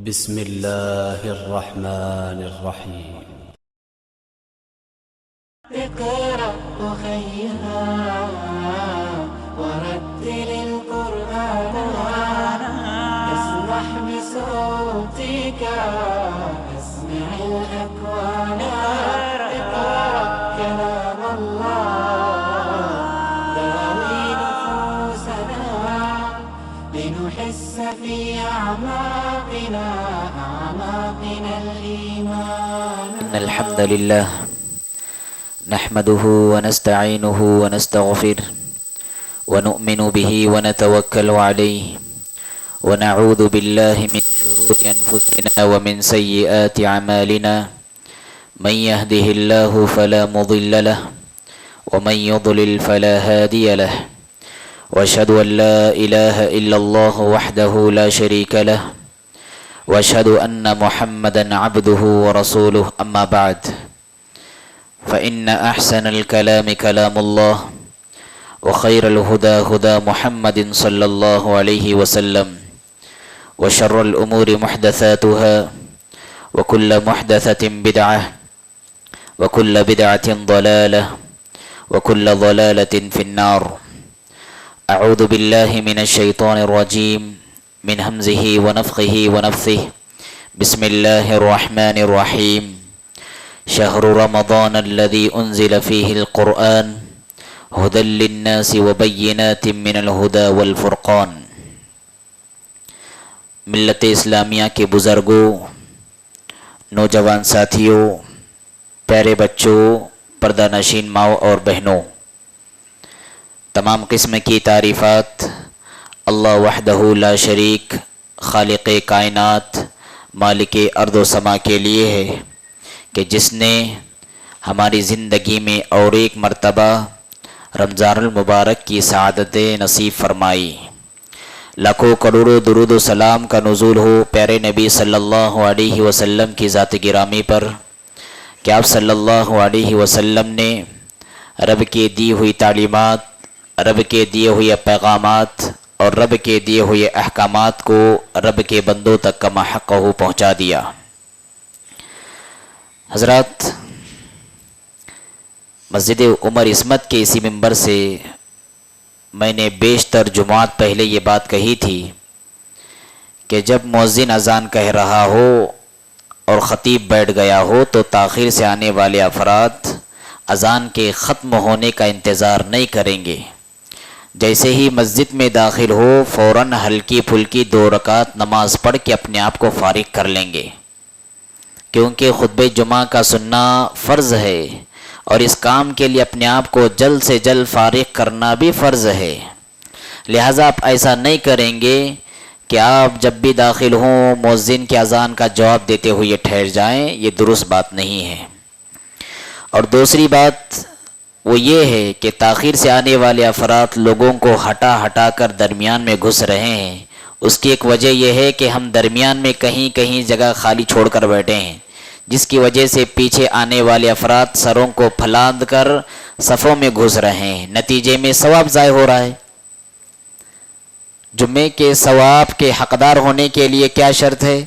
بسم الله الرحمن الرحيم. اقرأ أخيها ورتل القرآن اسمح بصوتك اسمع الأكوان. اقرأ كلام الله داوي نفوسنا لنحس في أعماقنا الإيمان. الحمد لله نحمده ونستعينه ونستغفره ونؤمن به ونتوكل عليه ونعوذ بالله من شرور أنفسنا ومن سيئات أعمالنا. من يهده الله فلا مضل له ومن يضلل فلا هادي له وأشهد أن لا إله إلا الله وحده لا شريك له وأشهد أن محمدا عبده ورسوله. أما بعد فإن أحسن الكلام كلام الله وخير الهدى هدى محمد صلى الله عليه وسلم وشر الأمور محدثاتها وكل محدثة بدعة وكل بدعة ضلالة وكل ضلالة في النار. أعوذ بالله من الشيطان الرجيم من همزه ونفخه ونفثه. بسم الله الرحمن الرحيم. شهر رمضان الذي أنزل فيه القرآن هدى للناس وبينات من الهدى والفرقان. ملت اسلامیہ کے بزرگوں، نوجوان ساتھیوں، پیارے بچوں، پردہ نشین ماؤں اور بہنوں، تمام قسم کی تعریفات اللہ وحدہ لا شریک خالق کائنات مالک ارض و سما کے لیے ہے کہ جس نے ہماری زندگی میں اور ایک مرتبہ رمضان المبارک کی سعادتیں نصیب فرمائی. لاکھوں کروڑوں درود و سلام کا نزول ہو پیارے نبی صلی اللہ علیہ وسلم کی ذات گرامی پر کہ آپ صلی اللہ علیہ وسلم نے رب کے دی ہوئی تعلیمات، رب کے دیے ہوئے پیغامات اور رب کے دیے ہوئے احکامات کو رب کے بندوں تک کما حقہ پہنچا دیا. حضرات، مسجد عمر عصمت کے اسی منبر سے میں نے بیشتر جمعات پہلے یہ بات کہی تھی کہ جب مؤذن اذان کہہ رہا ہو اور خطیب بیٹھ گیا ہو تو تاخیر سے آنے والے افراد اذان کے ختم ہونے کا انتظار نہیں کریں گے. جیسے ہی مسجد میں داخل ہو فوراً ہلکی پھلکی 2 رکعت نماز پڑھ کے اپنے آپ کو فارغ کر لیں گے، کیونکہ خطبہ جمعہ کا سننا فرض ہے اور اس کام کے لیے اپنے آپ کو جلد سے جلد فارغ کرنا بھی فرض ہے. لہٰذا آپ ایسا نہیں کریں گے کہ آپ جب بھی داخل ہوں مؤذن کے اذان کا جواب دیتے ہوئے ٹھہر جائیں، یہ درست بات نہیں ہے. اور دوسری بات وہ یہ ہے کہ تاخیر سے آنے والے افراد لوگوں کو ہٹا کر درمیان میں گھس رہے ہیں. اس کی ایک وجہ یہ ہے کہ ہم درمیان میں کہیں جگہ خالی چھوڑ کر بیٹھے ہیں، جس کی وجہ سے پیچھے آنے والے افراد سروں کو پھلانگ کر صفوں میں گھس رہے ہیں. نتیجے میں ثواب ضائع ہو رہا ہے. جمعے کے ثواب کے حقدار ہونے کے لیے کیا شرط ہے؟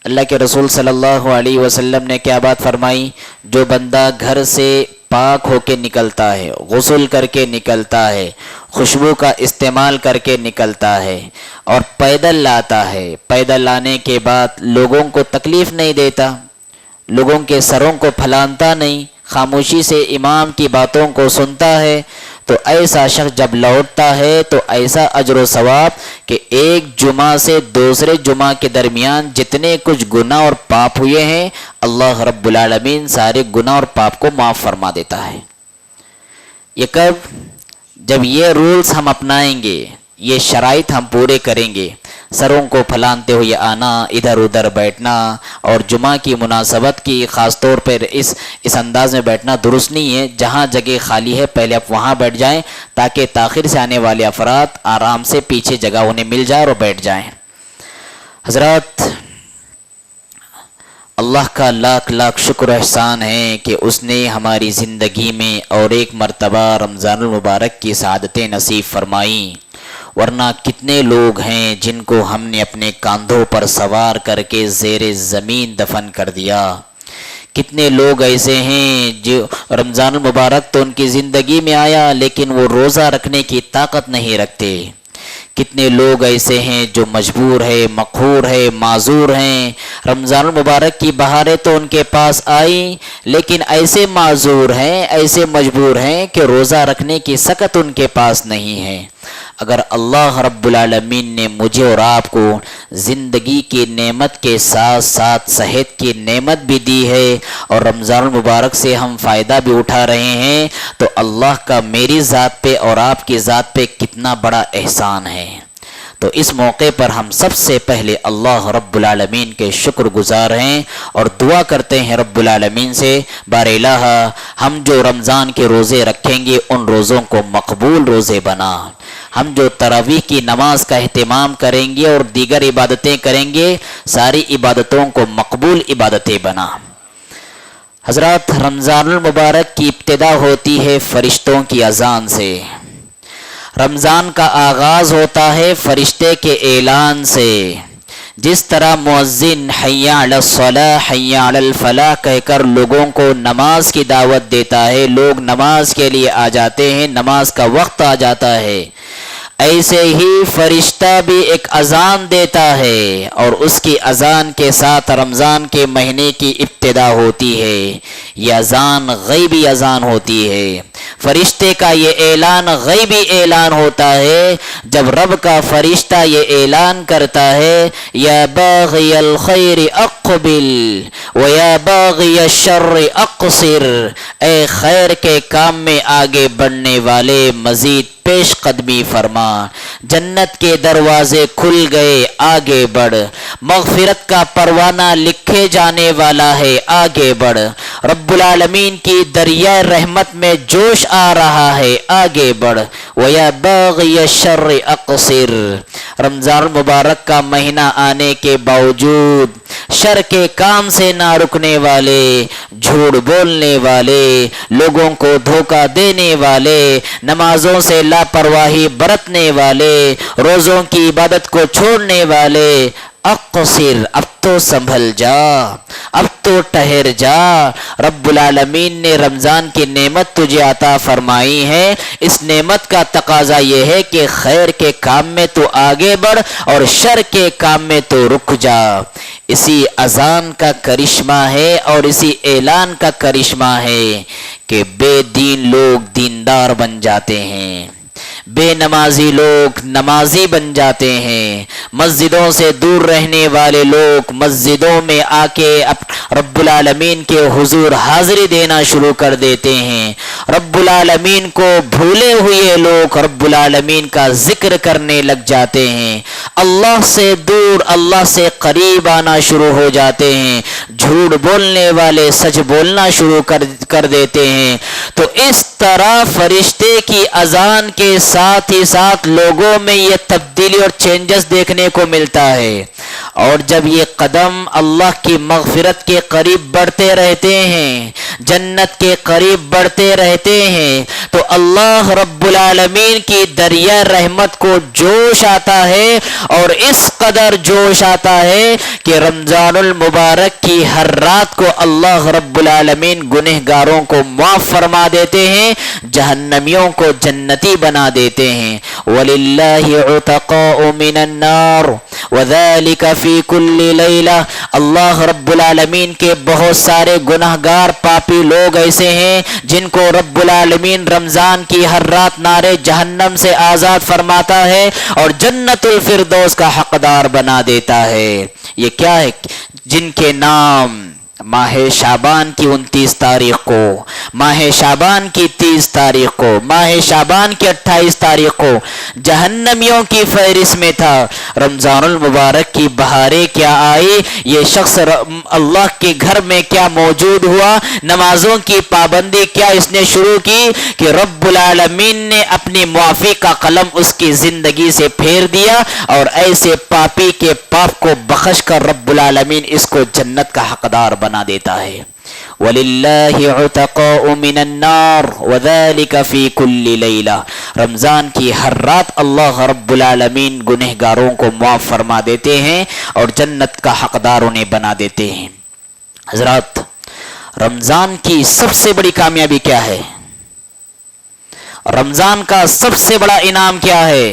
اللہ کے رسول صلی اللہ علیہ وسلم نے کیا بات فرمائی؟ جو بندہ گھر سے پاک ہو کے نکلتا ہے، غسل کر کے نکلتا ہے، خوشبو کا استعمال کر کے نکلتا ہے اور پیدل لاتا ہے، پیدل لانے کے بعد لوگوں کو تکلیف نہیں دیتا، لوگوں کے سروں کو پھلانتا نہیں، خاموشی سے امام کی باتوں کو سنتا ہے، تو ایسا شخص جب لوٹتا ہے تو ایسا اجر و ثواب کہ ایک جمعہ سے دوسرے جمعہ کے درمیان جتنے کچھ گناہ اور پاپ ہوئے ہیں اللہ رب العالمین سارے گناہ اور پاپ کو معاف فرما دیتا ہے. یہ کب؟ جب یہ رولز ہم اپنائیں گے، یہ شرائط ہم پورے کریں گے. سروں کو پھلانتے ہوئے آنا، ادھر ادھر بیٹھنا اور جمعہ کی مناسبت کی خاص طور پر اس انداز میں بیٹھنا درست نہیں ہے. جہاں جگہ خالی ہے پہلے آپ وہاں بیٹھ جائیں تاکہ تاخیر سے آنے والے افراد آرام سے پیچھے جگہ انہیں مل جائے اور بیٹھ جائیں. حضرات، اللہ کا لاکھ شکر و احسان ہے کہ اس نے ہماری زندگی میں اور ایک مرتبہ رمضان المبارک کی سعادتیں نصیب فرمائیں. ورنہ کتنے لوگ ہیں جن کو ہم نے اپنے کاندھوں پر سوار کر کے زیر زمین دفن کر دیا. کتنے لوگ ایسے ہیں جو رمضان المبارک تو ان کی زندگی میں آیا لیکن وہ روزہ رکھنے کی طاقت نہیں رکھتے. کتنے لوگ ایسے ہیں جو مجبور ہے، مقہور ہے، معذور ہیں. رمضان المبارک کی بہاریں تو ان کے پاس آئی لیکن ایسے معذور ہیں، ایسے مجبور ہیں کہ روزہ رکھنے کی سکت ان کے پاس نہیں ہے. اگر اللہ رب العالمین نے مجھے اور آپ کو زندگی کی نعمت کے ساتھ ساتھ صحت کی نعمت بھی دی ہے اور رمضان المبارک سے ہم فائدہ بھی اٹھا رہے ہیں تو اللہ کا میری ذات پہ اور آپ کی ذات پہ کتنا بڑا احسان ہے. تو اس موقع پر ہم سب سے پہلے اللہ رب العالمین کے شکر گزار ہیں اور دعا کرتے ہیں رب العالمین سے، بار الہ ہم جو رمضان کے روزے رکھیں گے ان روزوں کو مقبول روزے بنا. ہم جو تراویح کی نماز کا اہتمام کریں گے اور دیگر عبادتیں کریں گے ساری عبادتوں کو مقبول عبادتیں بنا. حضرات، رمضان المبارک کی ابتدا ہوتی ہے فرشتوں کی اذان سے. رمضان کا آغاز ہوتا ہے فرشتے کے اعلان سے. جس طرح مؤذن حی علی الصلاۃ حی علی الفلاح کہہ کر لوگوں کو نماز کی دعوت دیتا ہے، لوگ نماز کے لیے آ جاتے ہیں، نماز کا وقت آ جاتا ہے، ایسے ہی فرشتہ بھی ایک اذان دیتا ہے اور اس کی اذان کے ساتھ رمضان کے مہینے کی ابتدا ہوتی ہے. یہ اذان غیبی اذان ہوتی ہے. فرشتے کا یہ اعلان غیبی اعلان ہوتا ہے. جب رب کا فرشتہ یہ اعلان کرتا ہے یا باغی الخیر اقبل و یا باغی الشر اقصر، اے خیر کے کام میں آگے بڑھنے والے مزید پیش قدمی فرما، جنت کے دروازے کھل گئے آگے بڑھ، مغفرت کا پروانہ لکھے جانے والا ہے آگے بڑھ، رب العالمین کی دریائے رحمت میں جوش آ رہا ہے آگے بڑھ. وَيَا بَاغِيَ الشَّرِّ اقصر. رمضان المبارک کا مہینہ آنے کے باوجود شر کے کام سے نہ رکنے والے، جھوٹ بولنے والے، لوگوں کو دھوکہ دینے والے، نمازوں سے لاپرواہی برتنے والے، روزوں کی عبادت کو چھوڑنے والے، اقصر، اب تو سنبھل جا، اب تو ٹھہر جا. رب العالمین نے رمضان کی نعمت تجھے عطا فرمائی ہے. اس نعمت کا تقاضا یہ ہے کہ خیر کے کام میں تو آگے بڑھ اور شر کے کام میں تو رک جا. اسی اذان کا کرشمہ ہے اور اسی اعلان کا کرشمہ ہے کہ بے دین لوگ دیندار بن جاتے ہیں، بے نمازی لوگ نمازی بن جاتے ہیں، مسجدوں سے دور رہنے والے لوگ مسجدوں میں آ کے رب العالمین کے حضور حاضری دینا شروع کر دیتے ہیں، رب العالمین کو بھولے ہوئے لوگ رب العالمین کا ذکر کرنے لگ جاتے ہیں، اللہ سے دور اللہ سے قریب آنا شروع ہو جاتے ہیں، جھوٹ بولنے والے سچ بولنا شروع کر دیتے ہیں. تو اس طرح فرشتے کی اذان کے ساتھ ہی ساتھ لوگوں میں یہ تبدیلی اور چینجز دیکھنے کو ملتا ہے. اور جب یہ قدم اللہ کی مغفرت کے قریب بڑھتے رہتے ہیں، جنت کے قریب بڑھتے رہتے ہیں، تو اللہ رب العالمین کی دریا رحمت کو جوش آتا ہے اور اس قدر جوش آتا ہے کہ رمضان المبارک کی ہر رات کو اللہ رب العالمین گنہگاروں کو معاف فرما دیتے ہیں، جہنمیوں کو جنتی بنا دیتے ہیں. وَلِلَّهِ عُتَقَاءُ مِنَ النَّارِ وَذَلِكَ فِي كُلِّ لَيْلَةٍ. اللہ رب العالمین کے بہت سارے گناہگار پاپی لوگ ایسے ہیں جن کو رب العالمین رمضان کی ہر رات نارے جہنم سے آزاد فرماتا ہے اور جنت الفردوس کا حقدار بنا دیتا ہے. یہ کیا ہے؟ جن کے نام ماہ شعبان کی 29 تاریخ کو، ماہ شعبان کی 30 تاریخ کو، ماہ شعبان کی 28 تاریخ کو جہنمیوں کی فہرست میں تھا. رمضان المبارک کی بہاریں کیا آئی، یہ شخص اللہ کے گھر میں کیا موجود ہوا، نمازوں کی پابندی کیا اس نے شروع کی کہ رب العالمین نے اپنی معافی کا قلم اس کی زندگی سے پھیر دیا اور ایسے پاپی کے پاپ کو بخش کر رب العالمین اس کو جنت کا حقدار بنا بنا دیتا ہے۔ وَلِلَّهِ عُتَقَاءُ مِنَ النَّارِ وَذَلِكَ فِي كُلِّ لَيْلَةٍ، رمضان کی ہر رات اللہ رب العالمین گنہگاروں کو معاف فرما دیتے ہیں اور جنت کا حقدار انہیں بنا دیتے ہیں۔ حضرات، رمضان کی سب سے بڑی کامیابی کیا ہے؟ رمضان کا سب سے بڑا انعام کیا ہے؟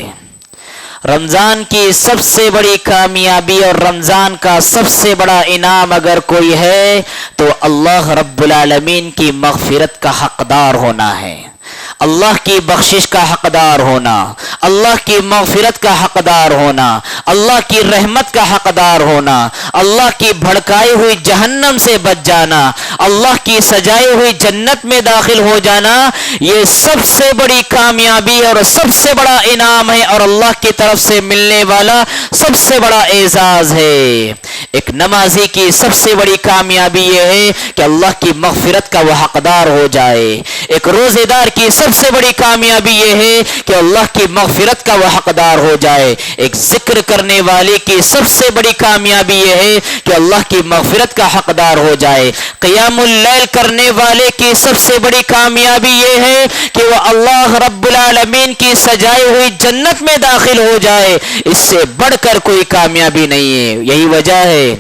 رمضان کی سب سے بڑی کامیابی اور رمضان کا سب سے بڑا انعام اگر کوئی ہے تو اللہ رب العالمین کی مغفرت کا حقدار ہونا ہے، اللہ کی بخشش کا حقدار ہونا، اللہ کی مغفرت کا حقدار ہونا، اللہ کی رحمت کا حقدار ہونا، اللہ کی بھڑکائی ہوئی جہنم سے بچ جانا، اللہ کی سجائی ہوئی جنت میں داخل ہو جانا، یہ سب سے بڑی کامیابی اور سب سے بڑا انعام ہے اور اللہ کی طرف سے ملنے والا سب سے بڑا اعزاز ہے۔ ایک نمازی کی سب سے بڑی کامیابی یہ ہے کہ اللہ کی مغفرت کا وہ حقدار ہو جائے۔ ایک روزے دار کی سب سے بڑی کامیابی یہ ہے کہ اللہ کی مغفرت کا وہ حقدار ہو جائے۔ ایک ذکر کرنے والے کی سب سے بڑی کامیابی یہ ہے کہ اللہ کی مغفرت کا حقدار ہو جائے۔ قیام اللیل کرنے والے کی سب سے بڑی کامیابی یہ ہے کہ وہ اللہ رب العالمین کی سجائی ہوئی جنت میں داخل ہو جائے۔ اس سے بڑھ کر کوئی کامیابی نہیں ہے۔ یہی وجہ ہے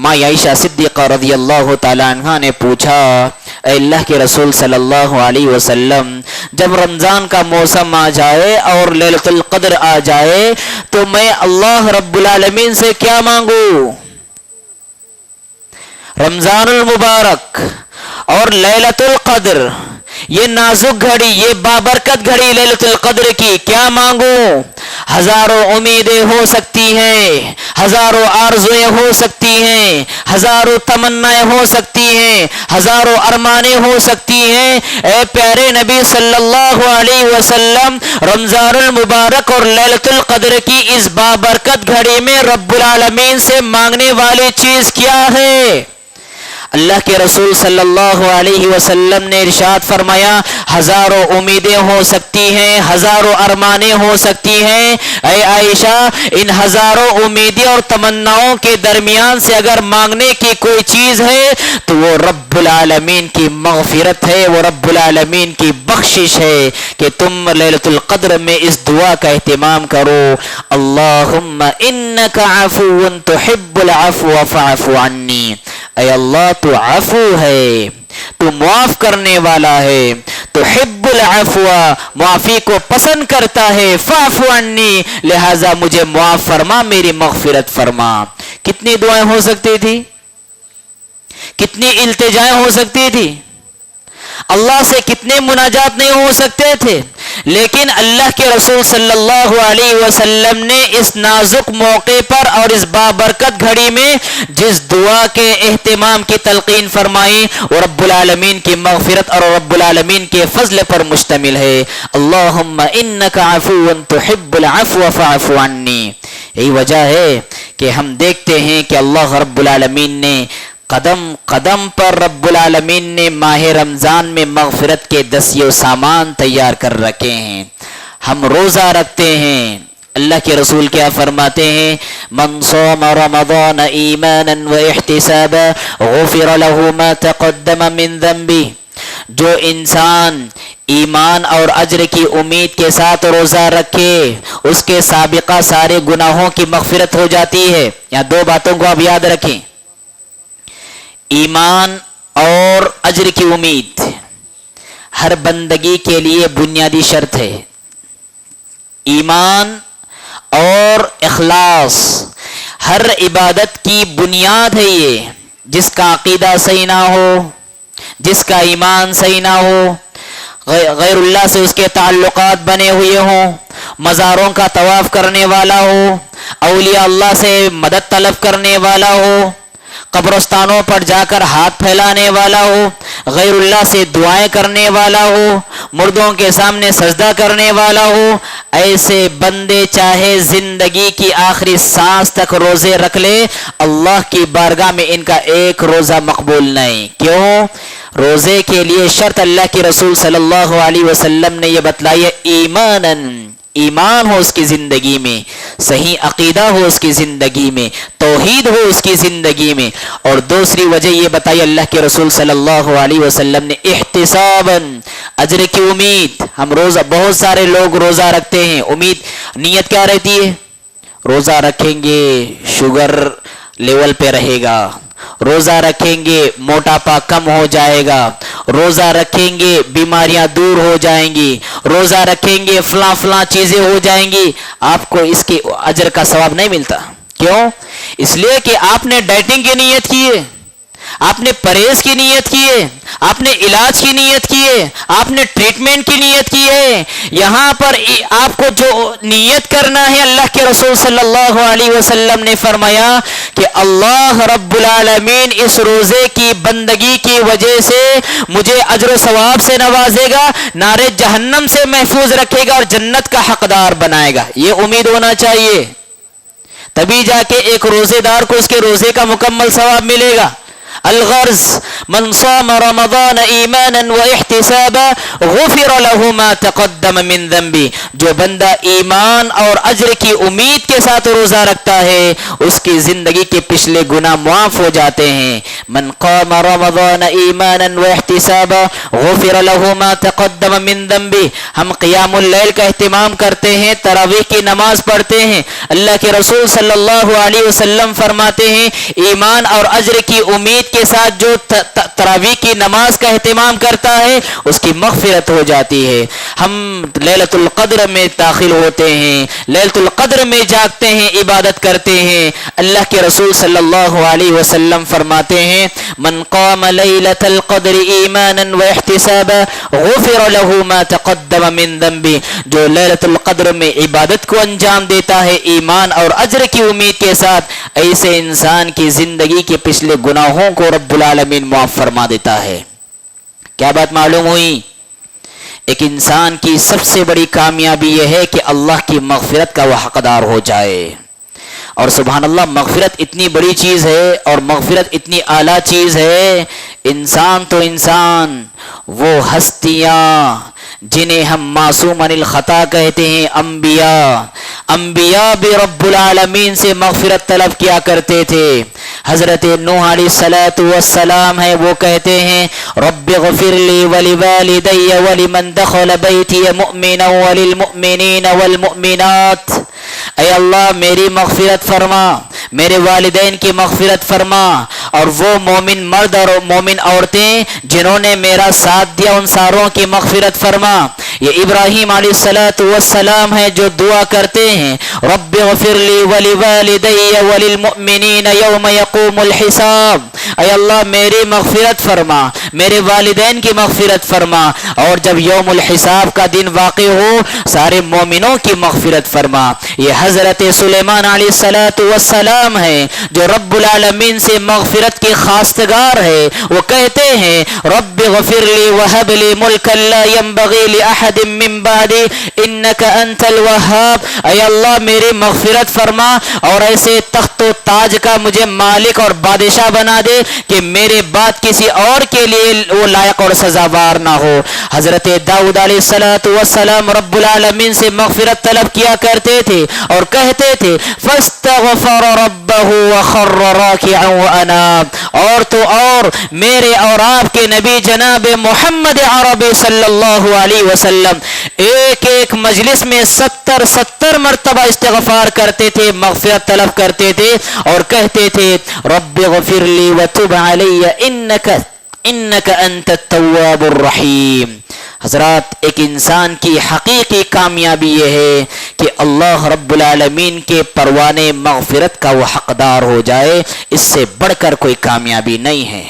ماں عائشہ صدیقہ رضی اللہ تعالیٰ عنہ نے پوچھا، اے اللہ کے رسول صلی اللہ علیہ وسلم، جب رمضان کا موسم آ جائے اور لیلۃ القدر آ جائے تو میں اللہ رب العالمین سے کیا مانگوں؟ رمضان المبارک اور لیلۃ القدر، یہ نازک گھڑی، یہ بابرکت گھڑی لیلۃ القدر کی، کیا مانگوں؟ ہزاروں امیدیں ہو سکتی ہیں، ہزاروں آرزویں ہو سکتی ہیں، ہزاروں تمنائیں ہو سکتی ہیں، ہزاروں ارمانیں ہو سکتی ہیں۔ اے پیارے نبی صلی اللہ علیہ وسلم، رمضان المبارک اور لیلۃ القدر کی اس بابرکت گھڑی میں رب العالمین سے مانگنے والی چیز کیا ہے؟ اللہ کے رسول صلی اللہ علیہ وسلم نے ارشاد فرمایا، ہزاروں امیدیں ہو سکتی ہیں، ہزاروں ارمانیں ہو سکتی ہیں۔ اے عائشہ، ان ہزاروں امیدیں اور تمناؤں کے درمیان سے اگر مانگنے کی کوئی چیز ہے تو وہ رب العالمین کی مغفرت ہے، وہ رب العالمین کی بخشش ہے کہ تم لیلۃ القدر میں اس دعا کا اہتمام کرو، اللہم انک عفو تحب العفو فاعف عنی۔ اے اللہ، تو عفو ہے، تو معاف کرنے والا ہے، تو حب العفو، معافی کو پسند کرتا ہے، فاعف عنی، لہذا مجھے معاف فرما، میری مغفرت فرما۔ کتنی دعائیں ہو سکتی تھی، کتنی التجائیں ہو سکتی تھی، اللہ سے کتنے مناجات نہیں ہو سکتے تھے، لیکن اللہ کے رسول صلی اللہ علیہ وسلم نے اس نازک موقع پر اور اس بابرکت گھڑی میں جس دعا کے اہتمام کی تلقین فرمائی وہ رب العالمین کی مغفرت اور رب العالمین کے فضل پر مشتمل ہے۔ اللہم انک عفو تحب العفو فاعف عنی۔ یہی وجہ ہے کہ ہم دیکھتے ہیں کہ اللہ رب العالمین نے قدم قدم پر رب العالمین نے ماہ رمضان میں مغفرت کے دستیو سامان تیار کر رکھے ہیں۔ ہم روزہ رکھتے ہیں، اللہ کے رسول کیا فرماتے ہیں، من صام رمضان ایمانا واحتسابا غفر له ما تقدم من ذنبه، جو انسان ایمان اور اجر کی امید کے ساتھ روزہ رکھے اس کے سابقہ سارے گناہوں کی مغفرت ہو جاتی ہے۔ یہاں دو باتوں کو آپ یاد رکھیں، ایمان اور اجر کی امید ہر بندگی کے لیے بنیادی شرط ہے۔ ایمان اور اخلاص ہر عبادت کی بنیاد ہے۔ یہ جس کا عقیدہ صحیح نہ ہو، جس کا ایمان صحیح نہ ہو، غیر اللہ سے اس کے تعلقات بنے ہوئے ہوں، مزاروں کا طواف کرنے والا ہو، اولیاء اللہ سے مدد طلب کرنے والا ہو، قبرستانوں پر جا کر ہاتھ پھیلانے والا ہو، غیر اللہ سے دعائیں کرنے والا ہو، مردوں کے سامنے سجدہ کرنے والا ہو، ایسے بندے چاہے زندگی کی آخری سانس تک روزے رکھ لے، اللہ کی بارگاہ میں ان کا ایک روزہ مقبول نہیں۔ کیوں؟ روزے کے لیے شرط اللہ کے رسول صلی اللہ علیہ وسلم نے یہ بتلائی ہے، ایماناً، ایمان ہو اس کی زندگی میں، صحیح عقیدہ ہو اس کی زندگی میں، توحید ہو اس کی زندگی میں. اور دوسری وجہ یہ بتائی اللہ کے رسول صلی اللہ علیہ وسلم نے، احتساباً، اجر کی امید. ہم روزہ، بہت سارے لوگ روزہ رکھتے ہیں، امید، نیت کیا رہتی ہے؟ روزہ رکھیں گے شوگر لیول پہ رہے گا، روزہ رکھیں گے موٹاپا کم ہو جائے گا، روزہ رکھیں گے بیماریاں دور ہو جائیں گی، روزہ رکھیں گے فلاں فلاں چیزیں ہو جائیں گی. آپ کو اس کے اجر کا ثواب نہیں ملتا. کیوں؟ اس لیے کہ آپ نے ڈائٹنگ کی نیت کی ہے، آپ نے پرہیز کی نیت کی ہے، آپ نے علاج کی نیت کی ہے، آپ نے ٹریٹمنٹ کی نیت کی ہے. یہاں پر آپ کو جو نیت کرنا ہے، اللہ کے رسول صلی اللہ علیہ وسلم نے فرمایا کہ اللہ رب العالمین اس روزے کی بندگی کی وجہ سے مجھے اجر و ثواب سے نوازے گا، نار جہنم سے محفوظ رکھے گا اور جنت کا حقدار بنائے گا. یہ امید ہونا چاہیے، تبھی جا کے ایک روزے دار کو اس کے روزے کا مکمل ثواب ملے گا. الغرض من صام رمضان ایمانا واحتسابا غفر له ما تقدم من ذنبه. جو بندہ ایمان اور اجر کی امید کے ساتھ روزہ رکھتا ہے اس کی زندگی کے پچھلے گناہ معاف ہو جاتے ہیں. من قام رمضان ایمانا واحتسابا غفر له ما تقدم من ذنبه. ہم قیام اللیل کا اہتمام کرتے ہیں، تراویح کی نماز پڑھتے ہیں. اللہ کے رسول صلی اللہ علیہ وسلم فرماتے ہیں ایمان اور اجر کی امید کے ساتھ جو تراویح کی نماز کا اہتمام کرتا ہے اس کی مغفرت ہو جاتی ہے. ہم لیلۃ القدر میں داخل ہوتے ہیں، لیلۃ القدر میں جاگتے ہیں، عبادت کرتے ہیں. اللہ کے رسول صلی اللہ علیہ وسلم فرماتے ہیں من قام لیلۃ القدر ایمانا واحتسابا غفر له ما تقدم من ذنبه. جو لیلۃ القدر میں عبادت کو انجام دیتا ہے ایمان اور اجر کی امید کے ساتھ، ایسے انسان کی زندگی کے پچھلے گناہوں کو رب العالمین معاف فرما دیتا ہے. کیا بات معلوم ہوئی؟ ایک انسان کی سب سے بڑی کامیابی یہ ہے کہ اللہ کی مغفرت کا وہ حقدار ہو جائے. اور سبحان اللہ، مغفرت اتنی بڑی چیز ہے اور مغفرت اتنی اعلیٰ چیز ہے. انسان تو انسان، وہ ہستیاں جنہیں ہم معصوم عن الخطا کہتے ہیں، انبیاء بھی رب العالمین سے مغفرت طلب کیا کرتے تھے. حضرت نوح علیہ السلام ہے، وہ کہتے ہیں رب اغفر لی ولوالدی ولمن دخل بیتی مؤمنا وللمؤمنین والمؤمنات. اے اللہ میری مغفرت فرما، میرے والدین کی مغفرت فرما، اور وہ مومن مرد اور مومن عورتیں جنہوں نے میرا ساتھ دیا ان ساروں کی مغفرت فرما. یہ ابراہیم علیہ السلام ہے جو دعا کرتے ہیں رب اغفر لی ولوالدی وللمؤمنین یوم یقوم الحساب. اے اللہ میری مغفرت فرما، میرے والدین کی مغفرت فرما، اور جب یوم الحساب کا دن واقع ہو سارے مومنوں کی مغفرت فرما. یہ حضرت سلیمان علیہ السلام ہے جو رب العالمین سے مغفرت کے خواستگار ہے. وہ کہتے ہیں رب اغفر لی وہب لی ملکا لا ينبغی لأحد من بعدی انک انت الوہاب. اے اللہ میری مغفرت فرما اور ایسے تخت و تاج کا مجھے مالک اور بادشاہ بنا دے کہ میرے بعد کسی اور کے لیے وہ لائق اور سزاوار نہ ہو. حضرت داؤد علیہ السلام رب العالمین سے مغفرت طلب کیا کرتے تھے اور کہتے تھے فاستغفر ربه وخر راكعا واناب. اور تو اور میرے اور آپ کے نبی جناب محمد عربی صلی اللہ علیہ وسلم ایک ایک مجلس میں 70 مرتبہ استغفار کرتے تھے، مغفرت طلب کرتے تھے اور کہتے تھے رب اغفر لی وتب علی انک انت التواب الرحیم. حضرات، ایک انسان کی حقیقی کامیابی یہ ہے کہ اللہ رب العالمین کے پروانے مغفرت کا وہ حقدار ہو جائے. اس سے بڑھ کر کوئی کامیابی نہیں ہے.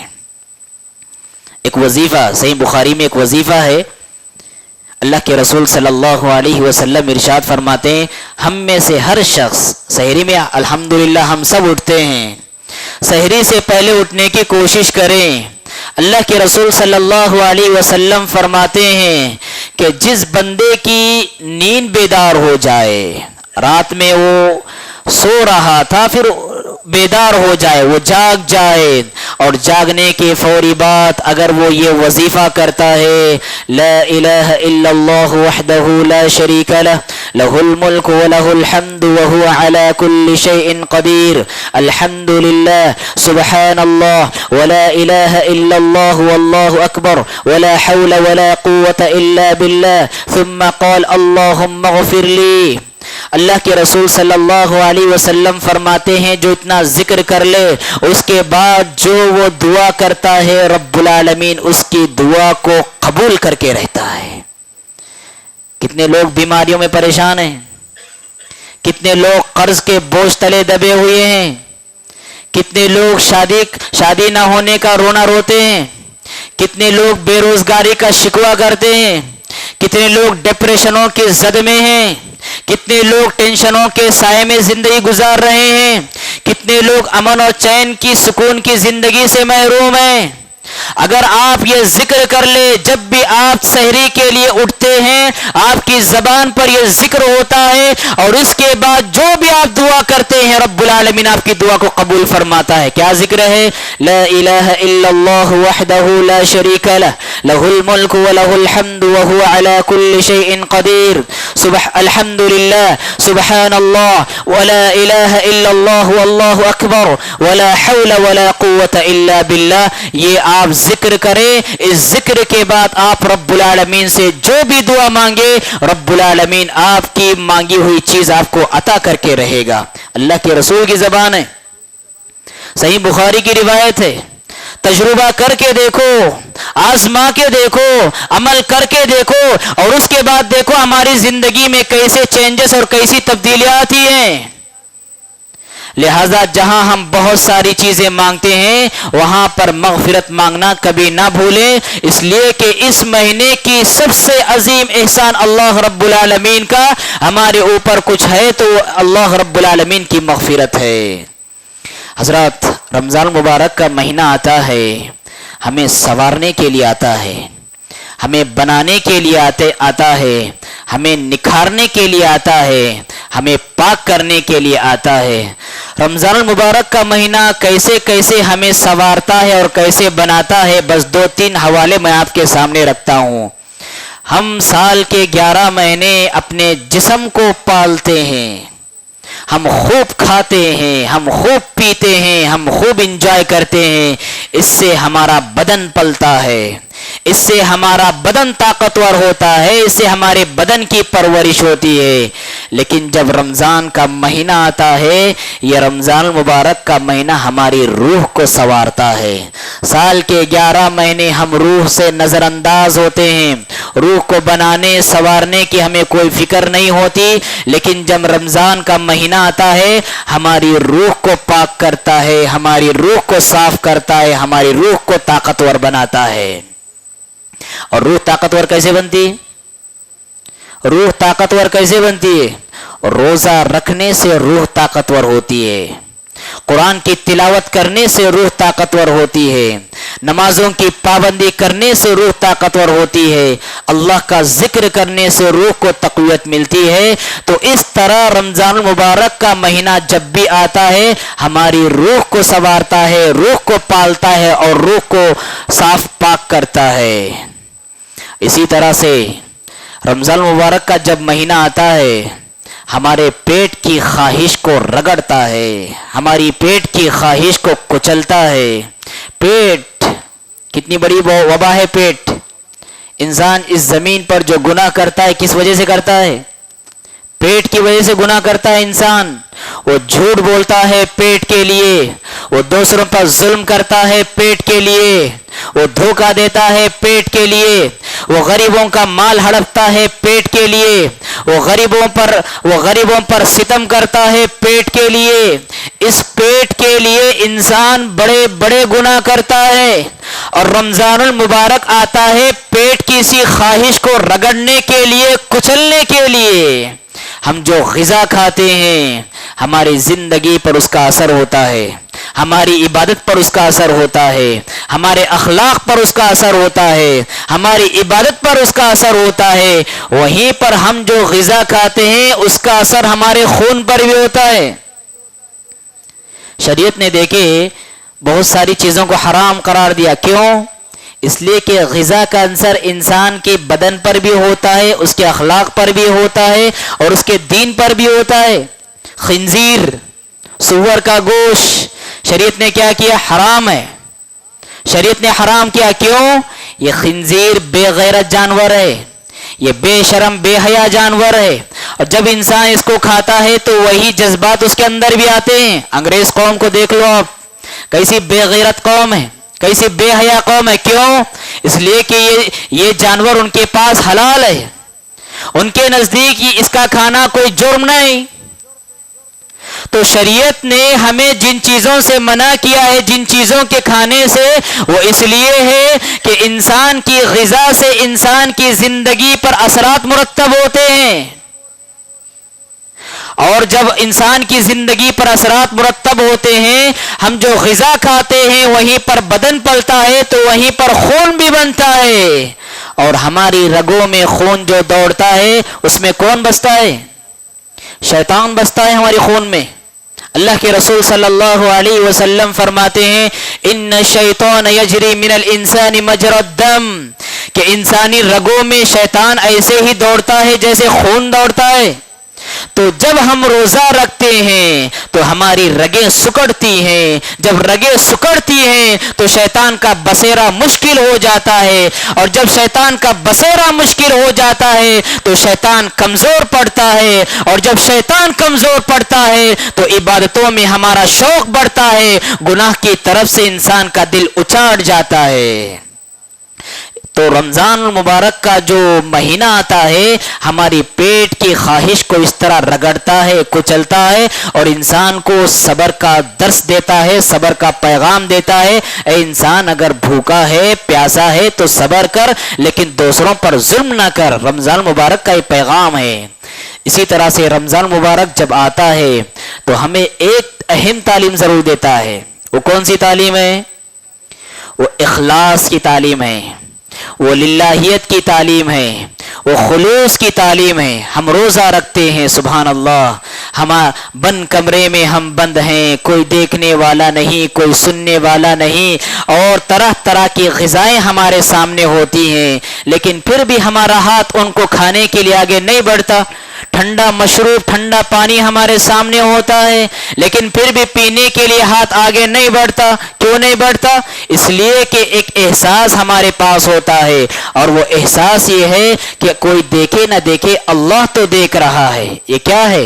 ایک وظیفہ صحیح بخاری میں ایک وظیفہ ہے. اللہ کے رسول صلی اللہ علیہ وسلم ارشاد فرماتے ہیں ہم میں سے ہر شخص سحری میں الحمدللہ ہم سب اٹھتے ہیں، سحری سے پہلے اٹھنے کی کوشش کریں. اللہ کے رسول صلی اللہ علیہ وسلم فرماتے ہیں کہ جس بندے کی نیند بیدار ہو جائے، رات میں وہ سو رہا تھا پھر بیدار ہو جائے، وہ جاگ جائے اور جاگنے کے فوری بعد اگر وہ یہ وظیفہ کرتا ہے لا الہ الا اللہ وحدہ لا شریک لہ لہ الملک ولہ الحمد وہو علی کل شیء قدیر الحمد للہ سبحان اللہ ولا الہ الا اللہ واللہ اکبر ولا حول ولا قوة الا باللہ ثم قال اللہم اغفر لی. اللہ کے رسول صلی اللہ علیہ وسلم فرماتے ہیں جو اتنا ذکر کر لے اس کے بعد جو وہ دعا کرتا ہے رب العالمین اس کی دعا کو قبول کر کے رہتا ہے. کتنے لوگ بیماریوں میں پریشان ہیں, کتنے لوگ قرض کے بوجھ تلے دبے ہوئے ہیں, کتنے لوگ شادی نہ ہونے کا رونا روتے ہیں, کتنے لوگ بے روزگاری کا شکوہ کرتے ہیں, کتنے لوگ ڈپریشنوں کے زد میں ہیں, کتنے لوگ ٹینشنوں کے سائے میں زندگی گزار رہے ہیں, کتنے لوگ امن اور چین کی سکون کی زندگی سے محروم ہیں. اگر آپ یہ ذکر کر لے جب بھی آپ سحری کے لیے اٹھتے ہیں آپ کی زبان پر یہ ذکر ہوتا ہے اور اس کے بعد جو بھی آپ دعا کرتے ہیں رب العالمین آپ کی دعا کو قبول فرماتا ہے. کیا ذکر ہے؟ لا الہ الا اللہ وحدہ لا شریک لہ لہ الملک ولہ الحمد وہو علی کل شیء قدیر الحمد للہ سبحان اللہ ولا الہ الا اللہ واللہ اکبر ولا حول ولا قوة الا باللہ. یہ آپ ذکر کریں, اس ذکر کے بعد آپ رب العالمین سے جو بھی دعا مانگے رب العالمین آپ کی مانگی ہوئی چیز آپ کو عطا کر کے رہے گا. اللہ کے رسول کی زبان ہے, صحیح بخاری کی روایت ہے. تجربہ کر کے دیکھو, آزما کے دیکھو, عمل کر کے دیکھو اور اس کے بعد دیکھو ہماری زندگی میں کیسے چینجز اور کیسی تبدیلیاں آتی ہیں. لہذا جہاں ہم بہت ساری چیزیں مانگتے ہیں وہاں پر مغفرت مانگنا کبھی نہ بھولیں, اس لیے کہ اس مہینے کی سب سے عظیم احسان اللہ رب العالمین کا ہمارے اوپر کچھ ہے تو اللہ رب العالمین کی مغفرت ہے. حضرات, رمضان مبارک کا مہینہ آتا ہے, ہمیں سنوارنے کے لیے آتا ہے, ہمیں بنانے کے لیے آتا ہے, ہمیں نکھارنے کے لیے آتا ہے, ہمیں پاک کرنے کے لیے آتا ہے. رمضان المبارک کا مہینہ کیسے کیسے ہمیں سنوارتا ہے اور کیسے بناتا ہے بس 2-3 حوالے میں آپ کے سامنے رکھتا ہوں. ہم سال کے 11 مہینے اپنے جسم کو پالتے ہیں, ہم خوب کھاتے ہیں, ہم خوب پیتے ہیں, ہم خوب انجوائے کرتے ہیں, اس سے ہمارا بدن پلتا ہے, اس سے ہمارا بدن طاقتور ہوتا ہے, اس سے ہمارے بدن کی پرورش ہوتی ہے. لیکن جب رمضان کا مہینہ آتا ہے یہ رمضان المبارک کا مہینہ ہماری روح کو سنوارتا ہے. سال کے 11 مہینے ہم روح سے نظر انداز ہوتے ہیں, روح کو بنانے سنوارنے کی ہمیں کوئی فکر نہیں ہوتی, لیکن جب رمضان کا مہینہ آتا ہے ہماری روح کو پاک کرتا ہے, ہماری روح کو صاف کرتا ہے, ہماری روح کو طاقتور بناتا ہے. اور روح طاقتور کیسے بنتی ہے؟ روح طاقتور کیسے بنتی ہے؟ روزہ رکھنے سے روح طاقتور ہوتی ہے, قرآن کی تلاوت کرنے سے روح طاقتور ہوتی ہے, نمازوں کی پابندی کرنے سے روح طاقتور ہوتی ہے, اللہ کا ذکر کرنے سے روح کو تقویت ملتی ہے. تو اس طرح رمضان المبارک کا مہینہ جب بھی آتا ہے ہماری روح کو سنوارتا ہے, روح کو پالتا ہے اور روح کو صاف پاک کرتا ہے. اسی طرح سے رمضان المبارک کا جب مہینہ آتا ہے ہمارے پیٹ کی خواہش کو رگڑتا ہے, ہماری پیٹ کی خواہش کو کچلتا ہے. پیٹ کتنی بڑی وبا ہے. پیٹ, انسان اس زمین پر جو گناہ کرتا ہے کس وجہ سے کرتا ہے؟ پیٹ کی وجہ سے گناہ کرتا ہے انسان. وہ جھوٹ بولتا ہے پیٹ کے لیے, وہ دوسروں پر ظلم کرتا ہے پیٹ کے لیے, وہ دھوکہ دیتا ہے پیٹ کے لیے, وہ غریبوں کا مال ہڑپتا ہے پیٹ کے لیے, وہ غریبوں پر ستم کرتا ہے پیٹ کے لیے. اس پیٹ کے لیے انسان بڑے بڑے گناہ کرتا ہے. اور رمضان المبارک آتا ہے پیٹ کی سی خواہش کو رگڑنے کے لیے, کچلنے کے لیے. ہم جو غذا کھاتے ہیں ہماری زندگی پر اس کا اثر ہوتا ہے, ہماری عبادت پر اس کا اثر ہوتا ہے, ہمارے اخلاق پر اس کا اثر ہوتا ہے, ہماری عبادت پر اس کا اثر ہوتا ہے. وہیں پر ہم جو غذا کھاتے ہیں اس کا اثر ہمارے خون پر بھی ہوتا ہے. شریعت نے دیکھے بہت ساری چیزوں کو حرام قرار دیا. کیوں؟ اس لیے کہ غذا کا عنصر انسان کے بدن پر بھی ہوتا ہے، اس کے اخلاق پر بھی ہوتا ہے اور اس کے دین پر بھی ہوتا ہے. خنزیر، سور کا گوشت شریعت نے کیا کیا؟ حرام ہے. شریعت نے حرام کیا. کیوں؟ یہ خنزیر بے غیرت جانور ہے، یہ بے شرم بے حیا جانور ہے، اور جب انسان اس کو کھاتا ہے تو وہی جذبات اس کے اندر بھی آتے ہیں. انگریز قوم کو دیکھ لو آپ، کیسی بے غیرت قوم ہے، کیسی بے حیا قوم ہے. کیوں؟ اس لیے کہ یہ جانور ان کے پاس حلال ہے، ان کے نزدیک اس کا کھانا کوئی جرم نہیں. تو شریعت نے ہمیں جن چیزوں سے منع کیا ہے، جن چیزوں کے کھانے سے، وہ اس لیے ہے کہ انسان کی غذا سے انسان کی زندگی پر اثرات مرتب ہوتے ہیں، اور جب انسان کی زندگی پر اثرات مرتب ہوتے ہیں، ہم جو غذا کھاتے ہیں وہیں پر بدن پلتا ہے تو وہیں پر خون بھی بنتا ہے، اور ہماری رگوں میں خون جو دوڑتا ہے اس میں کون بستا ہے؟ شیطان بستا ہے ہمارے خون میں. اللہ کے رسول صلی اللہ علیہ وسلم فرماتے ہیں ان الشیطان یجری من الانسان مجرى الدم، کہ انسانی رگوں میں شیطان ایسے ہی دوڑتا ہے جیسے خون دوڑتا ہے. تو جب ہم روزہ رکھتے ہیں تو ہماری رگیں سکڑتی ہیں، جب رگیں سکڑتی ہیں تو شیطان کا بسیرا مشکل ہو جاتا ہے، اور جب شیطان کا بسیرا مشکل ہو جاتا ہے تو شیطان کمزور پڑتا ہے، اور جب شیطان کمزور پڑتا ہے تو عبادتوں میں ہمارا شوق بڑھتا ہے، گناہ کی طرف سے انسان کا دل اچاٹ جاتا ہے. تو رمضان المبارک کا جو مہینہ آتا ہے ہماری پیٹ کی خواہش کو اس طرح رگڑتا ہے، کچلتا ہے، اور انسان کو صبر کا درس دیتا ہے، صبر کا پیغام دیتا ہے. اے انسان، اگر بھوکا ہے، پیاسا ہے تو صبر کر، لیکن دوسروں پر ظلم نہ کر. رمضان المبارک کا یہ پیغام ہے. اسی طرح سے رمضان المبارک جب آتا ہے تو ہمیں ایک اہم تعلیم ضرور دیتا ہے. وہ کون سی تعلیم ہے؟ وہ اخلاص کی تعلیم ہے، وہ للہیت کی تعلیم ہے، وہ خلوص کی تعلیم ہے. ہم روزہ رکھتے ہیں، سبحان اللہ، ہم بند کمرے میں ہم بند ہیں، کوئی دیکھنے والا نہیں، کوئی سننے والا نہیں، اور طرح طرح کی غذائیں ہمارے سامنے ہوتی ہیں، لیکن پھر بھی ہمارا ہاتھ ان کو کھانے کے لیے آگے نہیں بڑھتا. ٹھنڈا مشروب، ٹھنڈا پانی ہمارے سامنے ہوتا ہے، لیکن پھر بھی پینے کے لیے ہاتھ آگے نہیں بڑھتا. کیوں نہیں بڑھتا؟ اس لیے کہ ایک احساس ہمارے پاس ہوتا ہے، اور وہ احساس یہ ہے کہ کوئی دیکھے نہ دیکھے اللہ تو دیکھ رہا ہے. یہ کیا ہے؟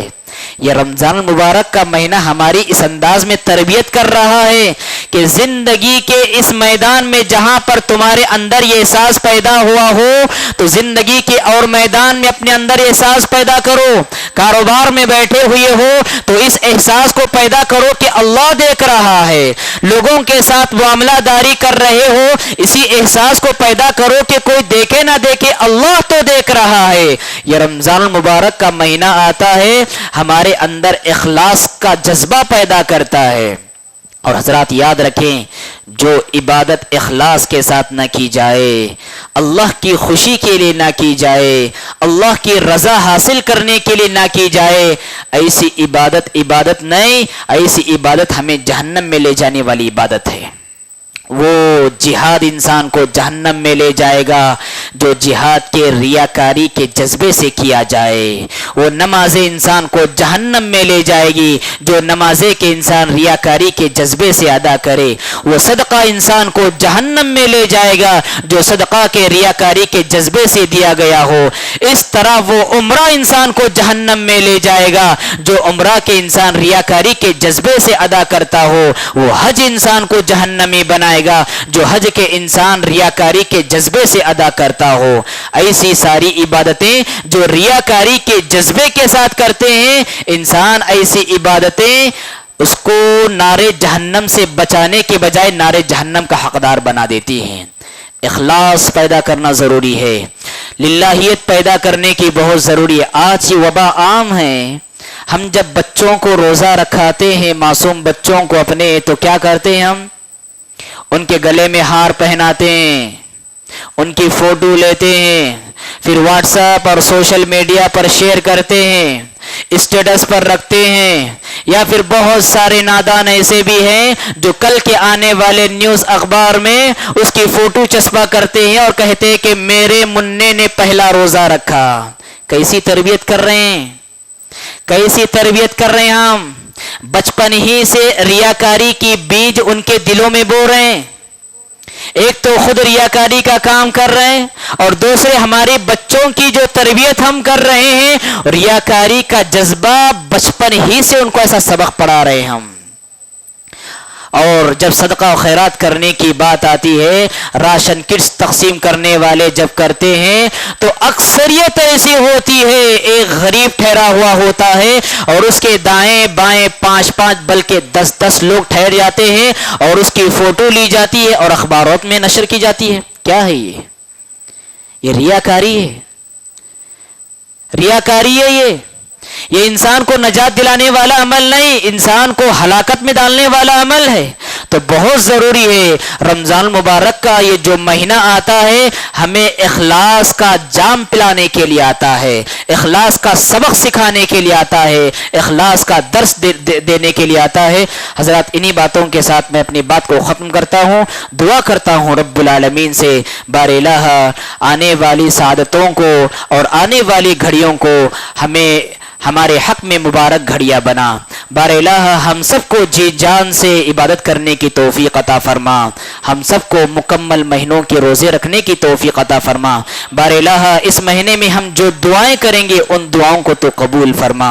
یہ رمضان المبارک کا مہینہ ہماری اس انداز میں تربیت کر رہا ہے کہ زندگی کے اس میدان میں جہاں پر تمہارے اندر یہ احساس پیدا ہوا ہو تو زندگی کے اور میدان میں اپنے اندر احساس پیدا کرو. کاروبار میں بیٹھے ہوئے ہو تو اس احساس کو پیدا کرو کہ اللہ دیکھ رہا ہے. لوگوں کے ساتھ معاملہ داری کر رہے ہو، اسی احساس کو پیدا کرو کہ کوئی دیکھے نہ دیکھے اللہ تو دیکھ رہا ہے. یہ رمضان المبارک کا مہینہ آتا ہے، ہمارے اندر اخلاص کا جذبہ پیدا کرتا ہے. اور حضرات یاد رکھیں، جو عبادت اخلاص کے ساتھ نہ کی جائے، اللہ کی خوشی کے لیے نہ کی جائے، اللہ کی رضا حاصل کرنے کے لیے نہ کی جائے، ایسی عبادت عبادت نہیں، ایسی عبادت ہمیں جہنم میں لے جانے والی عبادت ہے. وہ جہاد انسان کو جہنم میں لے جائے گا جو جہاد کے ریاکاری کے جذبے سے کیا جائے. وہ نمازیں انسان کو جہنم میں لے جائے گی جو نمازیں کے انسان ریاکاری کے جذبے سے ادا کرے. وہ صدقہ انسان کو جہنم میں لے جائے گا جو صدقہ کے ریاکاری کے جذبے سے دیا گیا ہو. اس طرح وہ عمرہ انسان کو جہنم میں لے جائے گا جو عمرہ کے انسان ریاکاری کے جذبے سے ادا کرتا ہو. وہ حج انسان کو جہنمی بنائے گا جو حج کے انسان ریاکاری کے جذبے سے ادا کرتا ہو. ایسی ساری عبادتیں جو ریاکاری کے جذبے کے ساتھ کرتے ہیں، انسان ایسی عبادتیں اس کو نار جہنم سے بچانے کے بجائے نار جہنم کا حقدار بنا دیتی ہیں. اخلاص پیدا کرنا ضروری ہے، للہیت پیدا کرنے کی بہت ضروری ہے. آج یہ وبا عام ہے. ہم جب بچوں کو روزہ رکھاتے ہیں، معصوم بچوں کو اپنے، تو کیا کرتے ہیں؟ ہم ان کے گلے میں ہار پہناتے ہیں، ان کی فوٹو لیتے ہیں، پھر واٹس ایپ اور سوشل میڈیا پر شیئر کرتے ہیں. اسٹیٹس پر رکھتے ہیں، یا پھر بہت سارے نادان ایسے بھی ہیں جو کل کے آنے والے نیوز اخبار میں اس کی فوٹو چسپا کرتے ہیں اور کہتے ہیں کہ میرے منع نے پہلا روزہ رکھا۔ کیسی تربیت کر رہے ہیں، کیسی تربیت کر رہے ہیں ہم؟ بچپن ہی سے ریاکاری کی بیج ان کے دلوں میں بو رہے ہیں۔ ایک تو خود ریاکاری کا کام کر رہے ہیں، اور دوسرے ہمارے بچوں کی جو تربیت ہم کر رہے ہیں، ریاکاری کا جذبہ بچپن ہی سے ان کو ایسا سبق پڑھا رہے ہیں ہم۔ اور جب صدقہ و خیرات کرنے کی بات آتی ہے، راشن کٹس تقسیم کرنے والے جب کرتے ہیں تو اکثریت ایسی ہوتی ہے، ایک غریب ٹھہرا ہوا ہوتا ہے اور اس کے دائیں بائیں 5 بلکہ 10 لوگ ٹھہر جاتے ہیں اور اس کی فوٹو لی جاتی ہے اور اخبارات میں نشر کی جاتی ہے۔ کیا ہے یہ ریاکاری ہے، ریاکاری ہے یہ انسان کو نجات دلانے والا عمل نہیں، انسان کو ہلاکت میں ڈالنے والا عمل ہے۔ تو بہت ضروری ہے رمضان المبارک کا یہ جو مہینہ آتا ہے ہمیں اخلاص کا جام پلانے کے لیے آتا ہے، اخلاص کا سبق سکھانے کے لیے آتا ہے، اخلاص کا درس دینے کے لیے آتا ہے۔ حضرات انہی باتوں کے ساتھ میں اپنی بات کو ختم کرتا ہوں، دعا کرتا ہوں رب العالمین سے بار الہ آنے والی سعادتوں کو اور آنے والی گھڑیوں کو ہمیں ہمارے حق میں مبارک گھڑیاں بنا۔ بار الہ ہم سب کو جی جان سے عبادت کرنے کی توفیق عطا فرما، ہم سب کو مکمل مہینوں کے روزے رکھنے کی توفیق عطا فرما۔ بار الہ اس مہینے میں ہم جو دعائیں کریں گے ان دعاؤں کو تو قبول فرما،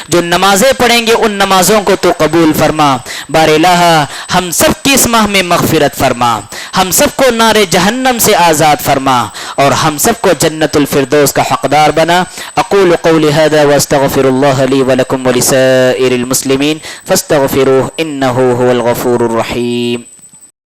جو نمازیں پڑھیں گے ان نمازوں کو تو قبول فرما۔ بار الہ ہم سب کی اس ماہ میں مغفرت فرما، ہم سب کو نار جہنم سے آزاد فرما اور ہم سب کو جنت الفردوس کا حقدار بنا۔ اقول قولی ھذا واستغفر اللہ لی ولکم ولسائر المسلمین فاستغفروہ انہ هو الغفور الرحیم۔